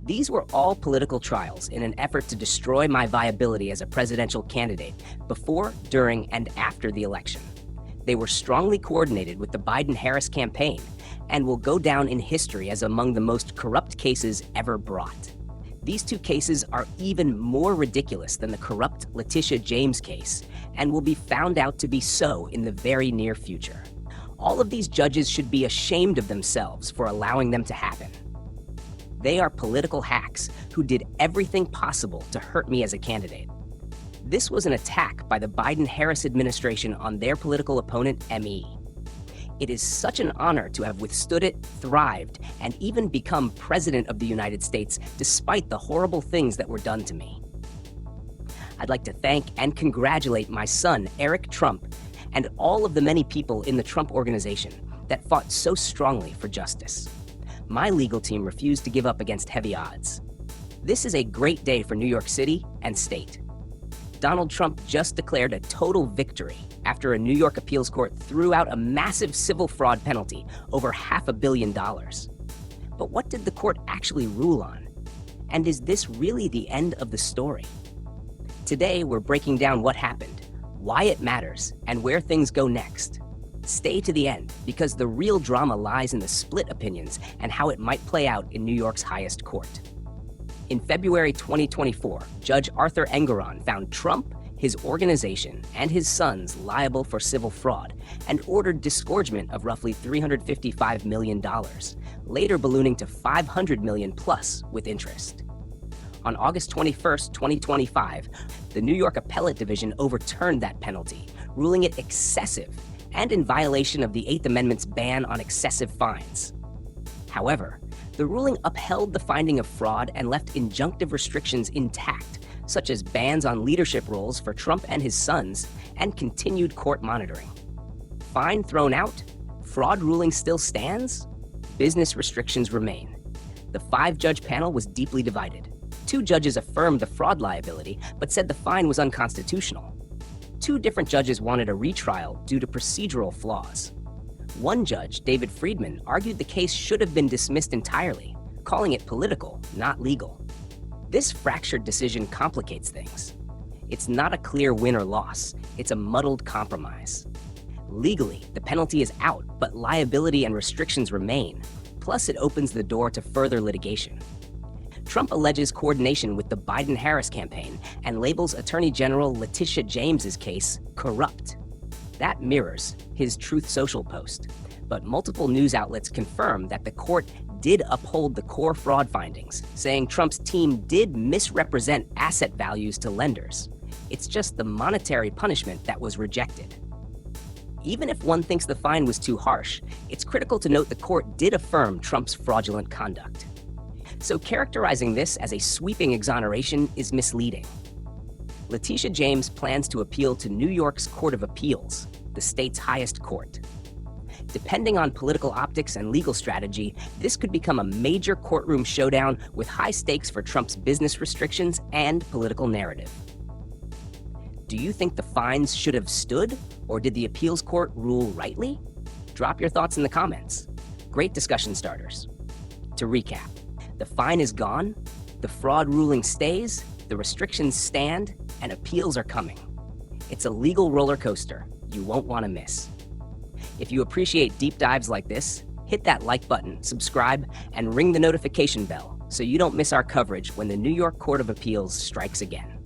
These were all political trials in an effort to destroy my viability as a presidential candidate before, during, and after the election. They were strongly coordinated with the Biden-Harris campaign and will go down in history as among the most corrupt cases ever brought. These two cases are even more ridiculous than the corrupt Letitia James case and will be found out to be so in the very near future. All of these judges should be ashamed of themselves for allowing them to happen. They are political hacks who did everything possible to hurt me as a candidate. This was an attack by the Biden-Harris administration on their political opponent, ME. It is such an honor to have withstood it, thrived, and even become President of the United States despite the horrible things that were done to me. I'd like to thank and congratulate my son, Eric Trump, and all of the many people in the Trump organization that fought so strongly for justice. My legal team refused to give up against heavy odds. This is a great day for New York City and state. Donald Trump just declared a total victory after a New York appeals court threw out a massive civil fraud penalty over $500 million. But what did the court actually rule on? And is this really the end of the story? Today, we're breaking down what happened, why it matters, and where things go next. Stay to the end, because the real drama lies in the split opinions and how it might play out in New York's highest court. In February 2024, Judge Arthur Engoron found Trump, his organization, and his sons liable for civil fraud and ordered disgorgement of roughly $355 million, later ballooning to $500 million plus with interest. On August 21, 2025, the New York Appellate Division overturned that penalty, ruling it excessive and in violation of the Eighth Amendment's ban on excessive fines. However, the ruling upheld the finding of fraud and left injunctive restrictions intact, such as bans on leadership roles for Trump and his sons and continued court monitoring. Fine thrown out? Fraud ruling still stands? Business restrictions remain. The 5-judge panel was deeply divided. 2 judges affirmed the fraud liability, but said the fine was unconstitutional. 2 different judges wanted a retrial due to procedural flaws. One judge, David Friedman, argued the case should have been dismissed entirely, calling it political, not legal. This fractured decision complicates things. It's not a clear win or loss, it's a muddled compromise. Legally, the penalty is out, but liability and restrictions remain. Plus, it opens the door to further litigation. Trump alleges coordination with the Biden-Harris campaign and labels Attorney General Letitia James's case corrupt. That mirrors his Truth Social post, but multiple news outlets confirm that the court did uphold the core fraud findings, saying Trump's team did misrepresent asset values to lenders. It's just the monetary punishment that was rejected. Even if one thinks the fine was too harsh, it's critical to note the court did affirm Trump's fraudulent conduct. So characterizing this as a sweeping exoneration is misleading. Letitia James plans to appeal to New York's Court of Appeals, the state's highest court. Depending on political optics and legal strategy, this could become a major courtroom showdown with high stakes for Trump's business restrictions and political narrative. Do you think the fines should have stood, or did the appeals court rule rightly? Drop your thoughts in the comments. Great discussion starters. To recap, the fine is gone, the fraud ruling stays, the restrictions stand, and appeals are coming. It's a legal roller coaster you won't want to miss. If you appreciate deep dives like this, hit that like button, subscribe, and ring the notification bell so you don't miss our coverage when the New York Court of Appeals strikes again.